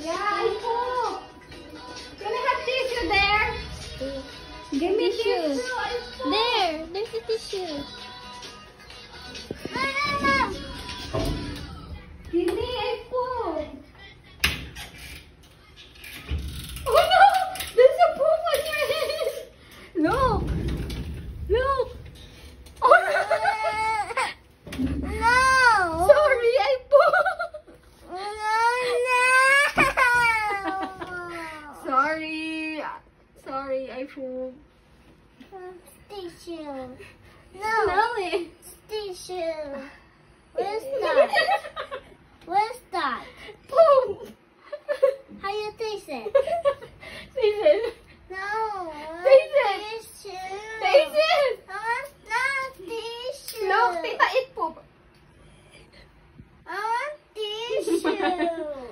Yeah, I poop. Can I have tissue there? Give me tissue. I poop. There's a tissue. Give me, I poop. Oh no! There's a poop on your head. Look. Look. Oh no. No! Sorry, I poop. No! Sorry. Sorry, I poop. Tissue. Smell it. Tissue. Where's that? Where's that? Poop. How you taste it? Taste it. No. Taste it. Tissue. Taste it. I want not tissue. Look, Tita, eat poop. I want tissue.